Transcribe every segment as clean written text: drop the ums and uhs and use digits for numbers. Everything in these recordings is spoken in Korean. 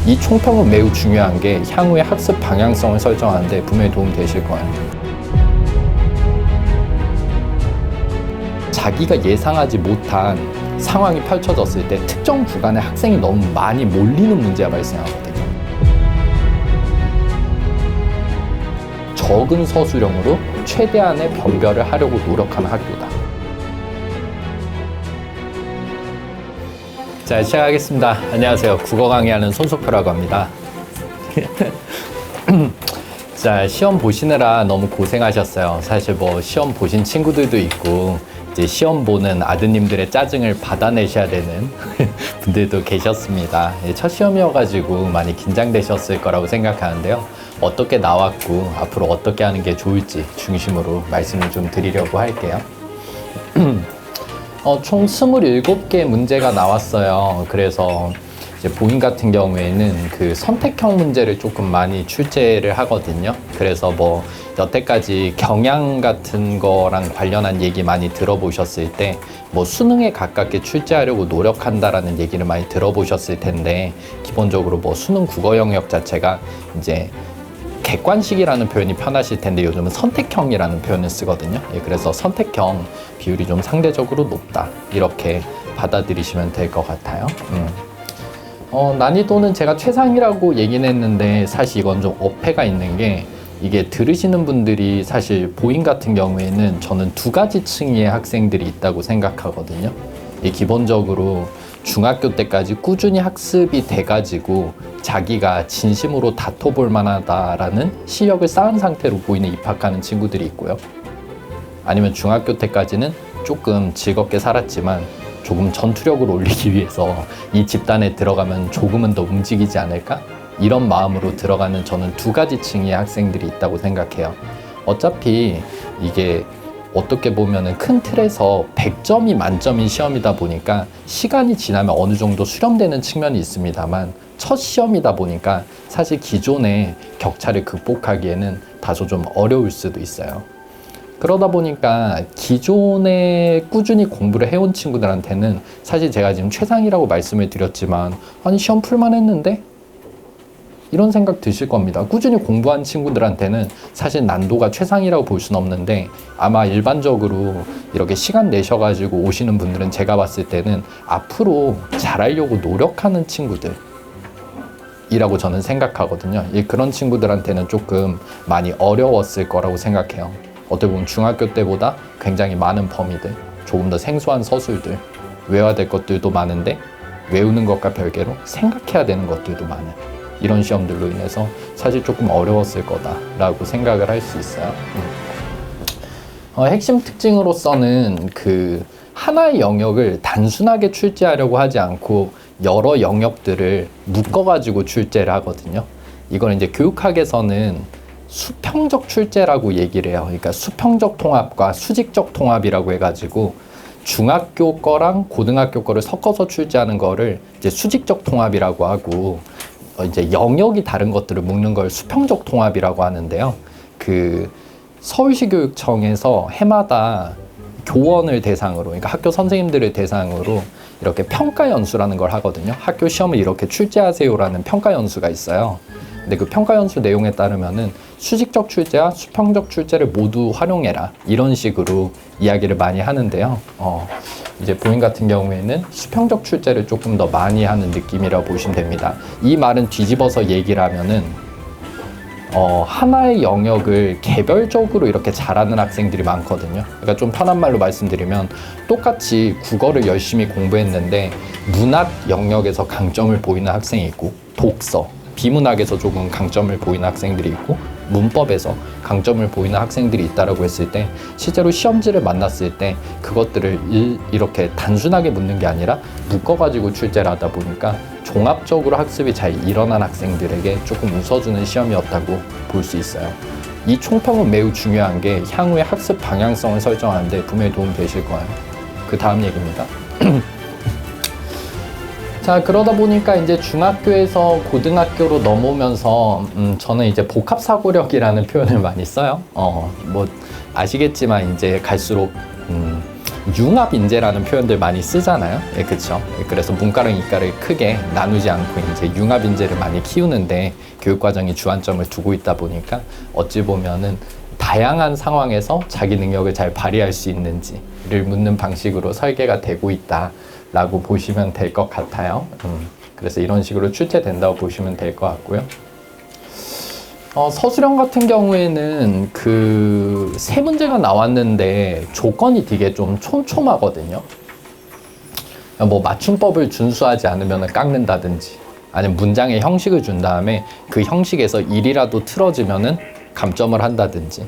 이 총평은 매우 중요한 게 향후의 학습 방향성을 설정하는 데 분명히 도움이 되실 거예요. 자기가 예상하지 못한 상황이 펼쳐졌을 때 특정 구간에 학생이 너무 많이 몰리는 문제가 발생하거든요. 적은 서술형으로 최대한의 변별을 하려고 노력하는 학교다. 자, 시작하겠습니다. 안녕하세요. 국어 강의하는 손석표라고 합니다. 자, 시험 보시느라 너무 고생하셨어요. 사실 뭐 시험 보신 친구들도 있고 이제 시험 보는 아드님들의 짜증을 받아내셔야 되는 분들도 계셨습니다. 첫 시험이어가지고 많이 긴장되셨을 거라고 생각하는데요. 어떻게 나왔고 앞으로 어떻게 하는 게 좋을지 중심으로 말씀을 좀 드리려고 할게요. 총 27개 문제가 나왔어요. 그래서 이제 보잉 같은 경우에는 그 선택형 문제를 조금 많이 출제를 하거든요. 그래서 뭐 여태까지 경향 같은 거랑 관련한 얘기 많이 들어보셨을 때 뭐 수능에 가깝게 출제하려고 노력한다라는 얘기를 많이 들어보셨을 텐데, 기본적으로 뭐 수능 국어 영역 자체가 이제 객관식이라는 표현이 편하실 텐데 요즘은 선택형이라는 표현을 쓰거든요. 그래서 선택형 비율이 좀 상대적으로 높다, 이렇게 받아들이시면 될 것 같아요. 난이도는 제가 최상이라고 얘기는 했는데 사실 이건 좀 어폐가 있는 게, 이게 들으시는 분들이 사실 보잉 같은 경우에는 저는 두 가지 층의 학생들이 있다고 생각하거든요. 기본적으로 중학교 때까지 꾸준히 학습이 돼가지고 자기가 진심으로 다퉈볼 만하다라는 실력을 쌓은 상태로 보이는 입학하는 친구들이 있고요. 아니면 중학교 때까지는 조금 즐겁게 살았지만 조금 전투력을 올리기 위해서 이 집단에 들어가면 조금은 더 움직이지 않을까? 이런 마음으로 들어가는 저는 두 가지 층의 학생들이 있다고 생각해요. 어차피 이게 어떻게 보면은 큰 틀에서 100점이 만점인 시험이다 보니까 시간이 지나면 어느 정도 수렴되는 측면이 있습니다만, 첫 시험이다 보니까 사실 기존의 격차를 극복하기에는 다소 좀 어려울 수도 있어요. 그러다 보니까 기존에 꾸준히 공부를 해온 친구들한테는 사실 제가 지금 최상이라고 말씀을 드렸지만, 아니 시험 풀만 했는데? 이런 생각 드실 겁니다. 꾸준히 공부한 친구들한테는 사실 난도가 최상이라고 볼 수는 없는데, 아마 일반적으로 이렇게 시간 내셔가지고 오시는 분들은 제가 봤을 때는 앞으로 잘하려고 노력하는 친구들 이라고 저는 생각하거든요. 그런 친구들한테는 조금 많이 어려웠을 거라고 생각해요. 어떻게 보면 중학교 때보다 굉장히 많은 범위들, 조금 더 생소한 서술들, 외워야 될 것들도 많은데 외우는 것과 별개로 생각해야 되는 것들도 많은 이런 시험들로 인해서 사실 조금 어려웠을 거다라고 생각을 할 수 있어요. 핵심 특징으로서는 그 하나의 영역을 단순하게 출제하려고 하지 않고 여러 영역들을 묶어가지고 출제를 하거든요. 이걸 이제 교육학에서는 수평적 출제라고 얘기를 해요. 그러니까 수평적 통합과 수직적 통합이라고 해가지고 중학교 거랑 고등학교 거를 섞어서 출제하는 거를 이제 수직적 통합이라고 하고, 이제 영역이 다른 것들을 묶는 걸 수평적 통합이라고 하는데요. 그 서울시 교육청에서 해마다 교원을 대상으로, 그러니까 학교 선생님들을 대상으로 이렇게 평가 연수라는 걸 하거든요. 학교 시험을 이렇게 출제하세요라는 평가 연수가 있어요. 근데 그 평가 연수 내용에 따르면은 수직적 출제와 수평적 출제를 모두 활용해라, 이런 식으로 이야기를 많이 하는데요. 이제 보잉 같은 경우에는 수평적 출제를 조금 더 많이 하는 느낌이라고 보시면 됩니다. 이 말은 뒤집어서 얘기를 하면은 하나의 영역을 개별적으로 이렇게 잘하는 학생들이 많거든요. 그러니까 좀 편한 말로 말씀드리면, 똑같이 국어를 열심히 공부했는데 문학 영역에서 강점을 보이는 학생이 있고, 독서, 비문학에서 조금 강점을 보이는 학생들이 있고, 문법에서 강점을 보이는 학생들이 있다라고 했을 때, 실제로 시험지를 만났을 때 그것들을 이렇게 단순하게 묻는 게 아니라 묶어가지고 출제를 하다 보니까 종합적으로 학습이 잘 일어난 학생들에게 조금 웃어주는 시험이었다고 볼 수 있어요. 이 총평은 매우 중요한 게 향후의 학습 방향성을 설정하는 데 분명히 도움이 되실 거예요. 그 다음 얘기입니다. 자, 그러다 보니까 이제 중학교에서 고등학교로 넘어오면서 저는 이제 복합사고력이라는 표현을 많이 써요. 뭐 아시겠지만 이제 갈수록 융합 인재라는 표현들 많이 쓰잖아요. 예, 그렇죠. 그래서 문과랑 이과를 크게 나누지 않고 이제 융합 인재를 많이 키우는데 교육 과정이 주안점을 두고 있다 보니까 어찌 보면은 다양한 상황에서 자기 능력을 잘 발휘할 수 있는지를 묻는 방식으로 설계가 되고 있다라고 보시면 될 것 같아요. 그래서 이런 식으로 출제된다고 보시면 될 것 같고요. 서술형 같은 경우에는 그 세 문제가 나왔는데 조건이 되게 좀 촘촘하거든요. 뭐 맞춤법을 준수하지 않으면 깎는다든지 아니면 문장의 형식을 준 다음에 그 형식에서 일이라도 틀어지면은 감점을 한다든지.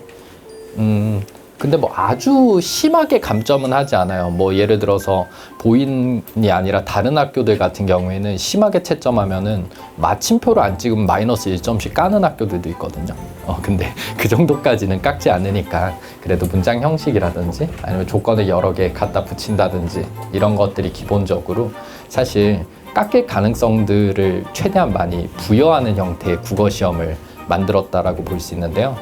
근데 뭐 아주 심하게 감점은 하지 않아요. 뭐 예를 들어서 보인이 아니라 다른 학교들 같은 경우에는 심하게 채점하면은 마침표를 안 찍으면 마이너스 1점씩 까는 학교들도 있거든요. 근데 그 정도까지는 깎지 않으니까 그래도 문장 형식이라든지 아니면 조건을 여러 개 갖다 붙인다든지 이런 것들이 기본적으로 사실 깎일 가능성들을 최대한 많이 부여하는 형태의 국어 시험을 만들었다라고 볼 수 있는데요.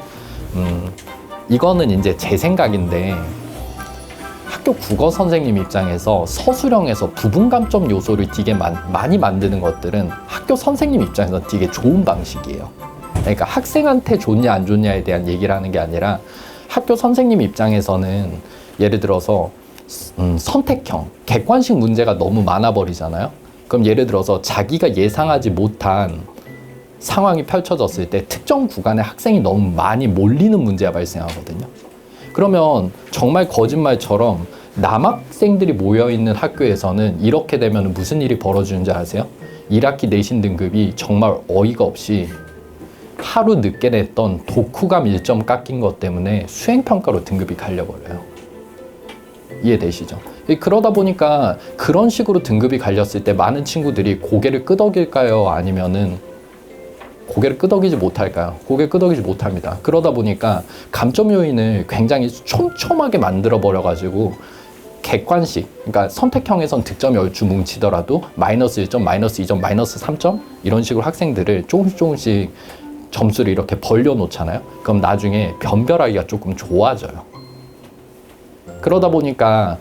이거는 이제 제 생각인데 학교 국어 선생님 입장에서 서술형에서 부분 감점 요소를 되게 많이 만드는 것들은 학교 선생님 입장에서 되게 좋은 방식이에요. 그러니까 학생한테 좋냐 안 좋냐에 대한 얘기를 하는 게 아니라 학교 선생님 입장에서는 예를 들어서 선택형, 객관식 문제가 너무 많아 버리잖아요. 그럼 예를 들어서 자기가 예상하지 못한 상황이 펼쳐졌을 때 특정 구간에 학생이 너무 많이 몰리는 문제가 발생하거든요. 그러면 정말 거짓말처럼 남학생들이 모여있는 학교에서는 이렇게 되면 무슨 일이 벌어지는지 아세요? 1학기 내신 등급이 정말 어이가 없이 하루 늦게 냈던 독후감 1점 깎인 것 때문에 수행평가로 등급이 갈려버려요. 이해되시죠? 그러다 보니까 그런 식으로 등급이 갈렸을 때 많은 친구들이 고개를 끄덕일까요? 아니면은 고개를 끄덕이지 못할까요? 고개를 끄덕이지 못합니다. 그러다 보니까 감점 요인을 굉장히 촘촘하게 만들어 버려가지고 객관식, 그러니까 선택형에선 득점이 얼추 뭉치더라도 마이너스 1점, 마이너스 2점, 마이너스 3점 이런 식으로 학생들을 조금씩 점수를 이렇게 벌려 놓잖아요. 그럼 나중에 변별하기가 조금 좋아져요. 그러다 보니까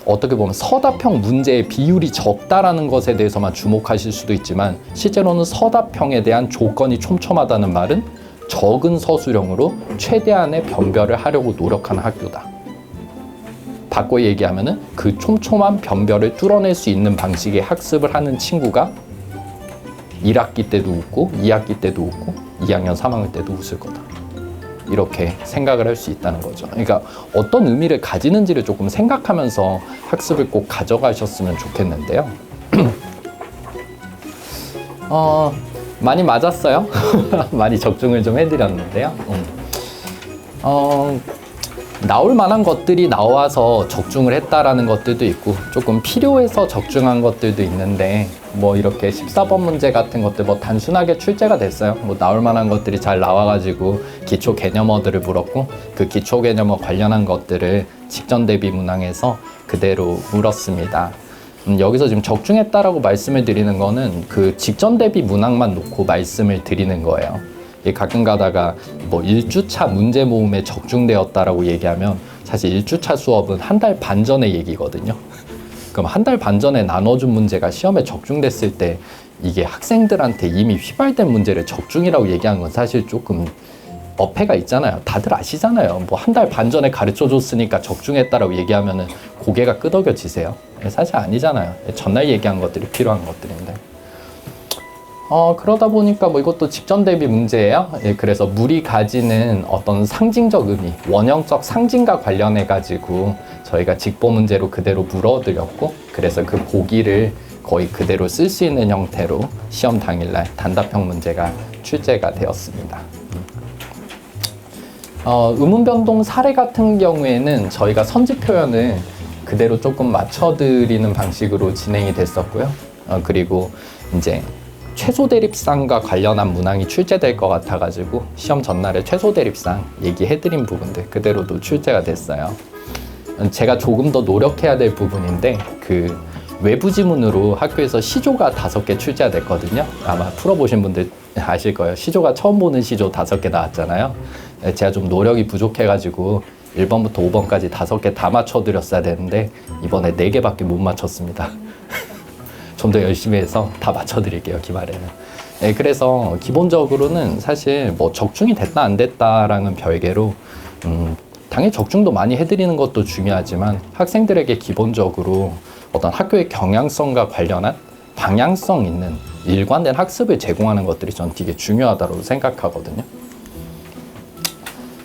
어떻게 보면 서답형 문제의 비율이 적다라는 것에 대해서만 주목하실 수도 있지만 실제로는 서답형에 대한 조건이 촘촘하다는 말은 적은 서술형으로 최대한의 변별을 하려고 노력하는 학교다. 바꿔 얘기하면은 그 촘촘한 변별을 뚫어낼 수 있는 방식의 학습을 하는 친구가 1학기 때도 웃고 2학기 때도 웃고 2학년 3학년 때도 웃을 거다. 이렇게 생각을 할 수 있다는 거죠. 그러니까 어떤 의미를 가지는지를 조금 생각하면서 학습을 꼭 가져가셨으면 좋겠는데요. 많이 맞았어요. 많이 적중을 좀 해드렸는데요. 나올 만한 것들이 나와서 적중을 했다라는 것들도 있고 조금 필요해서 적중한 것들도 있는데 뭐 이렇게 14번 문제 같은 것들 뭐 단순하게 출제가 됐어요. 뭐 나올 만한 것들이 잘 나와가지고 기초 개념어들을 물었고 그 기초 개념어 관련한 것들을 직전 대비 문항에서 그대로 물었습니다. 여기서 지금 적중했다라고 말씀을 드리는 거는 그 직전 대비 문항만 놓고 말씀을 드리는 거예요. 가끔 가다가 뭐 1주차 문제 모음에 적중되었다라고 얘기하면 사실 1주차 수업은 한 달 반 전의 얘기거든요. 그럼 한 달 반 전에 나눠준 문제가 시험에 적중됐을 때 이게 학생들한테 이미 휘발된 문제를 적중이라고 얘기한 건 사실 조금 어폐가 있잖아요. 다들 아시잖아요. 뭐 한 달 반 전에 가르쳐 줬으니까 적중했다라고 얘기하면은 고개가 끄덕여지세요. 사실 아니잖아요. 전날 얘기한 것들이 필요한 것들인데. 그러다 보니까 뭐 이것도 직전 대비 문제예요. 그래서 물이 가지는 어떤 상징적 의미, 원형적 상징과 관련해 가지고 저희가 직보 문제로 그대로 물어드렸고, 그래서 그 보기를 거의 그대로 쓸 수 있는 형태로 시험 당일날 단답형 문제가 출제가 되었습니다. 의문 변동 사례 같은 경우에는 저희가 선지 표현을 그대로 조금 맞춰드리는 방식으로 진행이 됐었고요. 그리고 이제 최소 대립상과 관련한 문항이 출제될 것 같아가지고 시험 전날에 최소 대립상 얘기해드린 부분들 그대로도 출제가 됐어요. 제가 조금 더 노력해야 될 부분인데 그 외부 지문으로 학교에서 시조가 5개 출제가 됐거든요. 아마 풀어보신 분들 아실 거예요. 시조가 처음 보는 시조 5개 나왔잖아요. 제가 좀 노력이 부족해가지고 1번부터 5번까지 5개 다 맞춰드렸어야 되는데 이번에 4개밖에 못 맞췄습니다. 좀 더 열심히 해서 다 맞춰드릴게요, 기말에는. 네, 그래서 기본적으로는 사실 뭐 적중이 됐다 안 됐다랑은 별개로 당연히 적중도 많이 해드리는 것도 중요하지만 학생들에게 기본적으로 어떤 학교의 경향성과 관련한 방향성 있는 일관된 학습을 제공하는 것들이 전 되게 중요하다고 생각하거든요.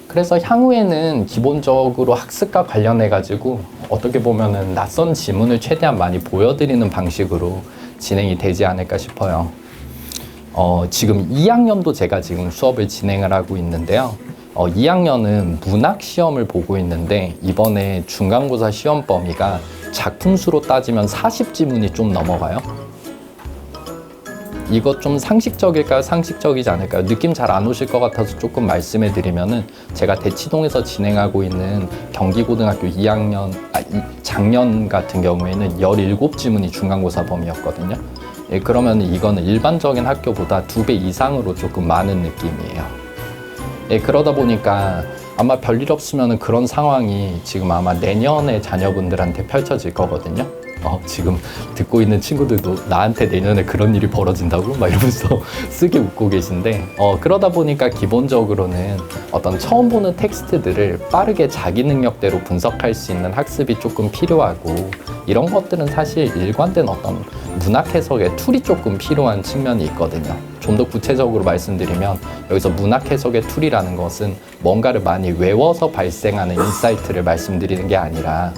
그래서 향후에는 기본적으로 학습과 관련해 가지고 어떻게 보면은 낯선 지문을 최대한 많이 보여드리는 방식으로 진행이 되지 않을까 싶어요. 지금 2학년도 제가 지금 수업을 진행을 하고 있는데요. 2학년은 문학 시험을 보고 있는데 이번에 중간고사 시험 범위가 작품 수로 따지면 40지문이 좀 넘어가요. 이거 좀 상식적일까요? 상식적이지 않을까요? 느낌 잘 안 오실 것 같아서 조금 말씀해 드리면은 제가 대치동에서 진행하고 있는 경기고등학교 2학년, 작년 같은 경우에는 17지문이 중간고사 범위였거든요. 예, 그러면 이거는 일반적인 학교보다 2배 이상으로 조금 많은 느낌이에요. 예, 그러다 보니까 아마 별일 없으면 그런 상황이 지금 아마 내년에 자녀분들한테 펼쳐질 거거든요. 지금 듣고 있는 친구들도 나한테 내년에 그런 일이 벌어진다고? 막 이러면서 쓰게 웃고 계신데, 그러다 보니까 기본적으로는 어떤 처음 보는 텍스트들을 빠르게 자기 능력대로 분석할 수 있는 학습이 조금 필요하고, 이런 것들은 사실 일관된 어떤 문학 해석의 툴이 조금 필요한 측면이 있거든요. 좀 더 구체적으로 말씀드리면, 여기서 문학 해석의 툴이라는 것은 뭔가를 많이 외워서 발생하는 인사이트를 말씀드리는 게 아니라,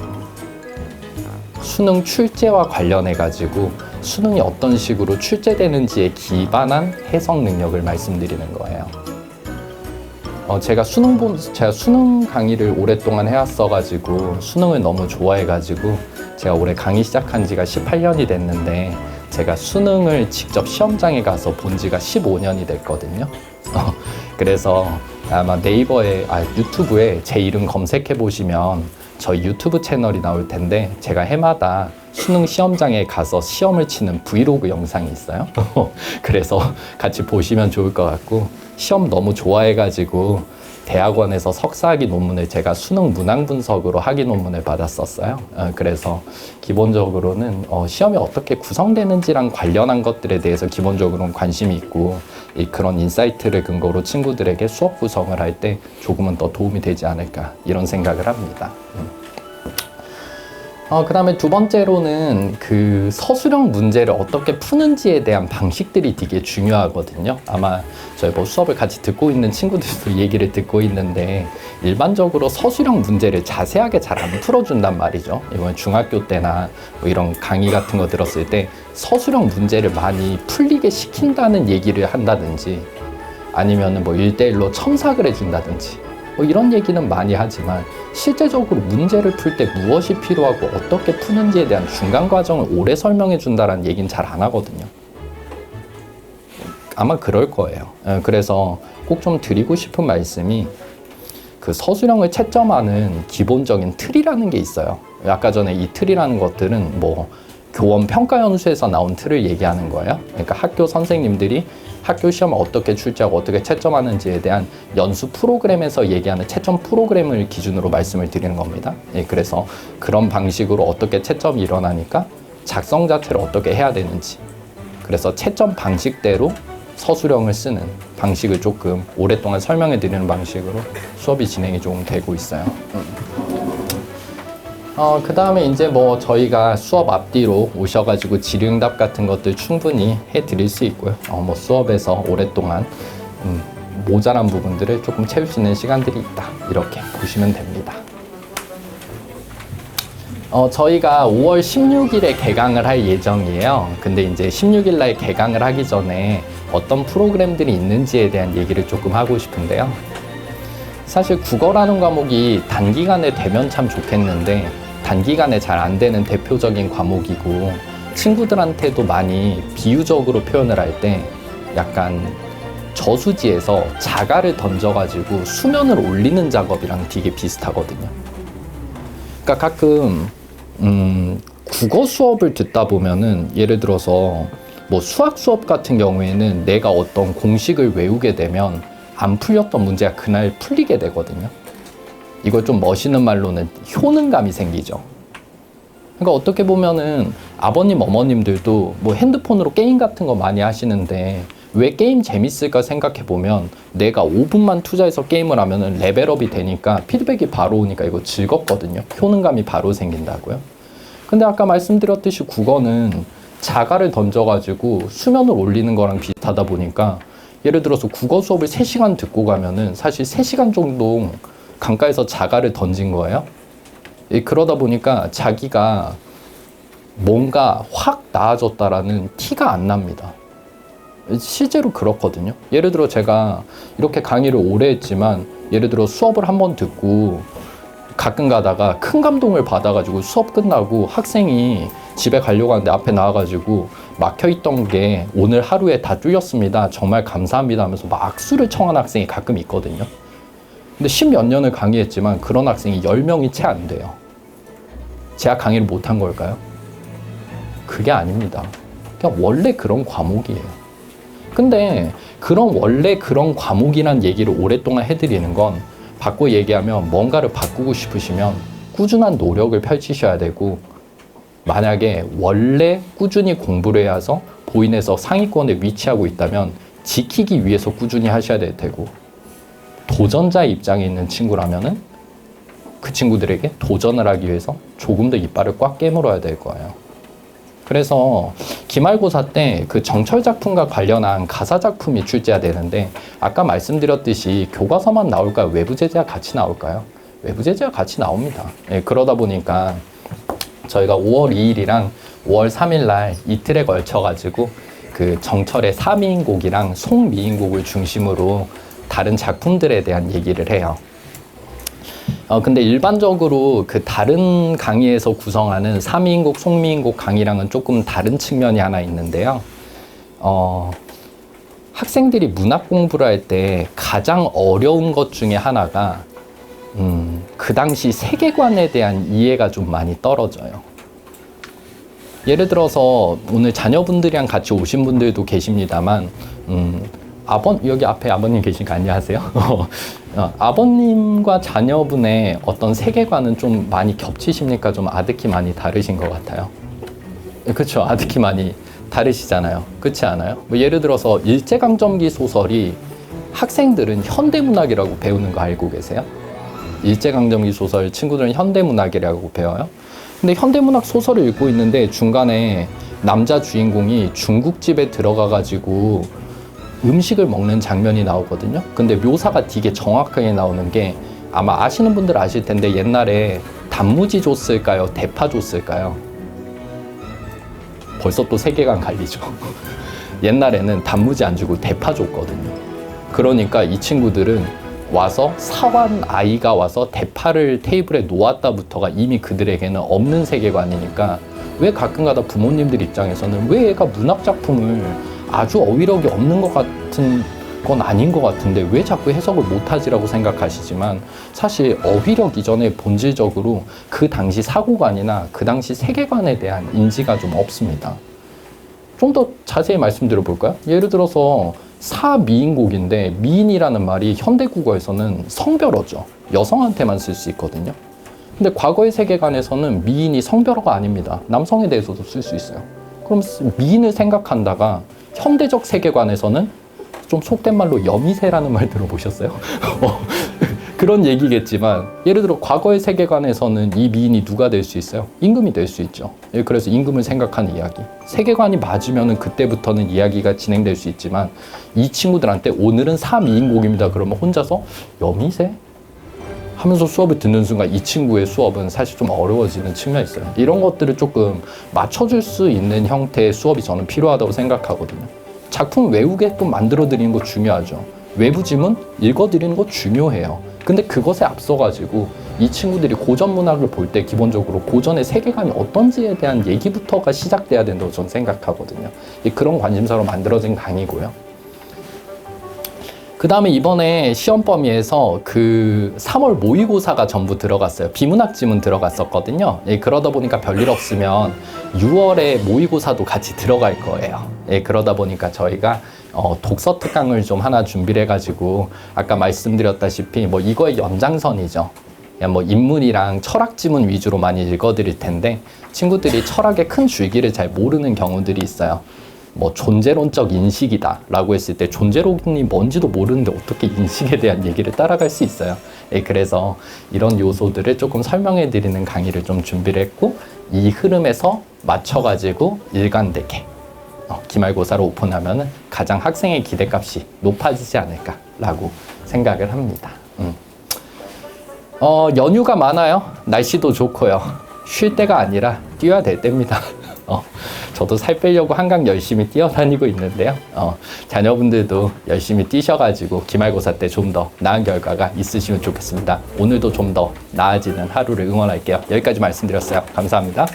수능 출제와 관련해 가지고 수능이 어떤 식으로 출제되는지에 기반한 해석 능력을 말씀드리는 거예요. 제가 수능 강의를 오랫동안 해왔어 가지고 수능을 너무 좋아해 가지고 제가 올해 강의 시작한 지가 18년이 됐는데 제가 수능을 직접 시험장에 가서 본 지가 15년이 됐거든요. 그래서 아마 네이버에, 유튜브에 제 이름 검색해 보시면 저희 유튜브 채널이 나올 텐데 제가 해마다 수능 시험장에 가서 시험을 치는 브이로그 영상이 있어요. 그래서 같이 보시면 좋을 것 같고, 시험 너무 좋아해가지고 대학원에서 석사학위 논문을 제가 수능 문항 분석으로 학위 논문을 받았었어요. 그래서 기본적으로는 시험이 어떻게 구성되는지랑 관련한 것들에 대해서 기본적으로는 관심이 있고, 그런 인사이트를 근거로 친구들에게 수업 구성을 할 때 조금은 더 도움이 되지 않을까 이런 생각을 합니다. 그 다음에 두 번째로는 그 서술형 문제를 어떻게 푸는지에 대한 방식들이 되게 중요하거든요. 아마 저희 뭐 수업을 같이 듣고 있는 친구들도 얘기를 듣고 있는데, 일반적으로 서술형 문제를 자세하게 잘 안 풀어준단 말이죠. 이번 중학교 때나 뭐 이런 강의 같은 거 들었을 때 서술형 문제를 많이 풀리게 시킨다는 얘기를 한다든지, 아니면은 뭐 1대1로 첨삭을 해준다든지, 뭐 이런 얘기는 많이 하지만 실제적으로 문제를 풀 때 무엇이 필요하고 어떻게 푸는지에 대한 중간 과정을 오래 설명해 준다는 얘기는 잘 안 하거든요. 아마 그럴 거예요. 그래서 꼭 좀 드리고 싶은 말씀이, 그 서술형을 채점하는 기본적인 틀이라는 게 있어요. 아까 전에 이 틀이라는 것들은 뭐 교원 평가연수에서 나온 틀을 얘기하는 거예요. 그러니까 학교 선생님들이 학교 시험을 어떻게 출제하고 어떻게 채점하는지에 대한 연수 프로그램에서 얘기하는 채점 프로그램을 기준으로 말씀을 드리는 겁니다. 그래서 그런 방식으로 어떻게 채점이 일어나니까 작성 자체를 어떻게 해야 되는지, 그래서 채점 방식대로 서술형을 쓰는 방식을 조금 오랫동안 설명해 드리는 방식으로 수업이 진행이 좀 되고 있어요. 그 다음에 이제 뭐 저희가 수업 앞뒤로 오셔가지고 질의응답 같은 것들 충분히 해드릴 수 있고요. 뭐 수업에서 오랫동안 모자란 부분들을 조금 채울 수 있는 시간들이 있다, 이렇게 보시면 됩니다. 저희가 5월 16일에 개강을 할 예정이에요. 근데 이제 16일 날 개강을 하기 전에 어떤 프로그램들이 있는지에 대한 얘기를 조금 하고 싶은데요. 사실 국어라는 과목이 단기간에 되면 참 좋겠는데 단기간에 잘 안 되는 대표적인 과목이고, 친구들한테도 많이 비유적으로 표현을 할 때 약간 저수지에서 자갈을 던져가지고 수면을 올리는 작업이랑 되게 비슷하거든요. 그러니까 가끔 국어 수업을 듣다 보면은, 예를 들어서 뭐 수학 수업 같은 경우에는 내가 어떤 공식을 외우게 되면 안 풀렸던 문제가 그날 풀리게 되거든요. 이걸 좀 멋있는 말로는 효능감이 생기죠. 그러니까 어떻게 보면은 아버님, 어머님들도 뭐 핸드폰으로 게임 같은 거 많이 하시는데 왜 게임 재밌을까 생각해 보면 내가 5분만 투자해서 게임을 하면은 레벨업이 되니까 피드백이 바로 오니까 이거 즐겁거든요. 효능감이 바로 생긴다고요. 근데 아까 말씀드렸듯이 국어는 자가를 던져가지고 수면을 올리는 거랑 비슷하다 보니까 예를 들어서 국어 수업을 3시간 듣고 가면은 사실 3시간 정도 강가에서 자가를 던진 거예요. 그러다 보니까 자기가 뭔가 확 나아졌다라는 티가 안 납니다. 실제로 그렇거든요. 예를 들어 제가 이렇게 강의를 오래 했지만 예를 들어 수업을 한번 듣고 가끔 가다가 큰 감동을 받아가지고 수업 끝나고 학생이 집에 가려고 하는데 앞에 나와가지고 막혀있던 게 오늘 하루에 다 뚫렸습니다. 정말 감사합니다 하면서 막 악수를 청한 학생이 가끔 있거든요. 근데 10몇 년을 강의했지만 그런 학생이 10명이 채 안 돼요. 제가 강의를 못한 걸까요? 그게 아닙니다. 그냥 원래 그런 과목이에요. 근데 원래 그런 과목이란 얘기를 오랫동안 해드리는 건 바꿔 얘기하면 뭔가를 바꾸고 싶으시면 꾸준한 노력을 펼치셔야 되고 만약에 원래 꾸준히 공부를 해서 보인에서 상위권에 위치하고 있다면 지키기 위해서 꾸준히 하셔야 될 테고 도전자의 입장에 있는 친구라면은 그 친구들에게 도전을 하기 위해서 조금 더 이빨을 꽉 깨물어야 될 거예요. 그래서 기말고사 때 그 정철 작품과 관련한 가사 작품이 출제가 되는데 아까 말씀드렸듯이 교과서만 나올까요? 외부 제재가 같이 나올까요? 외부 제재가 같이 나옵니다. 예, 그러다 보니까 저희가 5월 2일이랑 5월 3일 날 이틀에 걸쳐 가지고 그 정철의 3인곡이랑 송미인곡을 중심으로 다른 작품들에 대한 얘기를 해요. 근데 일반적으로 그 다른 강의에서 구성하는 3인곡, 송미인곡 강의랑은 조금 다른 측면이 하나 있는데요. 학생들이 문학 공부를 할 때 가장 어려운 것 중에 하나가 그 당시 세계관에 대한 이해가 좀 많이 떨어져요. 예를 들어서 오늘 자녀분들이랑 같이 오신 분들도 계십니다만 여기 앞에 아버님 계시니까 안녕하세요. 아버님과 자녀분의 어떤 세계관은 좀 많이 겹치십니까? 좀 아득히 많이 다르신 것 같아요. 그렇죠. 아득히 많이 다르시잖아요. 그렇지 않아요? 뭐 예를 들어서 일제강점기 소설이 학생들은 현대문학이라고 배우는 거 알고 계세요? 일제강점기 소설 친구들은 현대문학이라고 배워요. 근데 현대문학 소설을 읽고 있는데 중간에 남자 주인공이 중국집에 들어가가지고 음식을 먹는 장면이 나오거든요. 근데 묘사가 되게 정확하게 나오는 게 아마 아시는 분들 아실 텐데 옛날에 단무지 줬을까요? 대파 줬을까요? 벌써 또 세계관 갈리죠. 옛날에는 단무지 안 주고 대파 줬거든요. 그러니까 이 친구들은 와서 사완 아이가 와서 대파를 테이블에 놓았다부터가 이미 그들에게는 없는 세계관이니까 왜 가끔가다 부모님들 입장에서는 왜 애가 문학작품을 아주 어휘력이 없는 것 같은 건 아닌 것 같은데 왜 자꾸 해석을 못하지라고 생각하시지만 사실 어휘력 이전에 본질적으로 그 당시 사고관이나 그 당시 세계관에 대한 인지가 좀 없습니다. 좀 더 자세히 말씀드려 볼까요? 예를 들어서 사미인곡인데 미인이라는 말이 현대국어에서는 성별어죠. 여성한테만 쓸 수 있거든요. 근데 과거의 세계관에서는 미인이 성별어가 아닙니다. 남성에 대해서도 쓸 수 있어요. 그럼 미인을 생각한다가 현대적 세계관에서는 좀 속된 말로 여미새라는 말 들어보셨어요? 그런 얘기겠지만 예를 들어 과거의 세계관에서는 이 미인이 누가 될 수 있어요? 임금이 될 수 있죠. 그래서 임금을 생각하는 이야기. 세계관이 맞으면은 그때부터는 이야기가 진행될 수 있지만 이 친구들한테 오늘은 사미인곡입니다. 그러면 혼자서 여미새? 하면서 수업을 듣는 순간 이 친구의 수업은 사실 좀 어려워지는 측면이 있어요. 이런 것들을 조금 맞춰줄 수 있는 형태의 수업이 저는 필요하다고 생각하거든요. 작품 외우게끔 만들어드리는 거 중요하죠. 외부 지문 읽어드리는 거 중요해요. 근데 그것에 앞서가지고 이 친구들이 고전 문학을 볼 때 기본적으로 고전의 세계관이 어떤지에 대한 얘기부터가 시작돼야 된다고 저는 생각하거든요. 그런 관심사로 만들어진 강의고요. 그 다음에 이번에 시험 범위에서 그 3월 모의고사가 전부 들어갔어요. 비문학 지문 들어갔었거든요. 그러다 보니까 별일 없으면 6월에 모의고사도 같이 들어갈 거예요. 그러다 보니까 저희가 독서 특강을 좀 하나 준비를 해가지고 아까 말씀드렸다시피 뭐 이거의 연장선이죠. 그냥 뭐 인문이랑 철학 지문 위주로 많이 읽어드릴 텐데 친구들이 철학의 큰 줄기를 잘 모르는 경우들이 있어요. 뭐 존재론적 인식이다 라고 했을 때 존재론이 뭔지도 모르는데 어떻게 인식에 대한 얘기를 따라갈 수 있어요. 그래서 이런 요소들을 조금 설명해 드리는 강의를 좀 준비를 했고 이 흐름에서 맞춰가지고 일관되게 기말고사를 오픈하면 가장 학생의 기대값이 높아지지 않을까라고 생각을 합니다. 연휴가 많아요. 날씨도 좋고요. 쉴 때가 아니라 뛰어야 될 때입니다. 저도 살 빼려고 한강 열심히 뛰어다니고 있는데요. 자녀분들도 열심히 뛰셔가지고 기말고사 때 좀 더 나은 결과가 있으시면 좋겠습니다. 오늘도 좀 더 나아지는 하루를 응원할게요. 여기까지 말씀드렸어요. 감사합니다.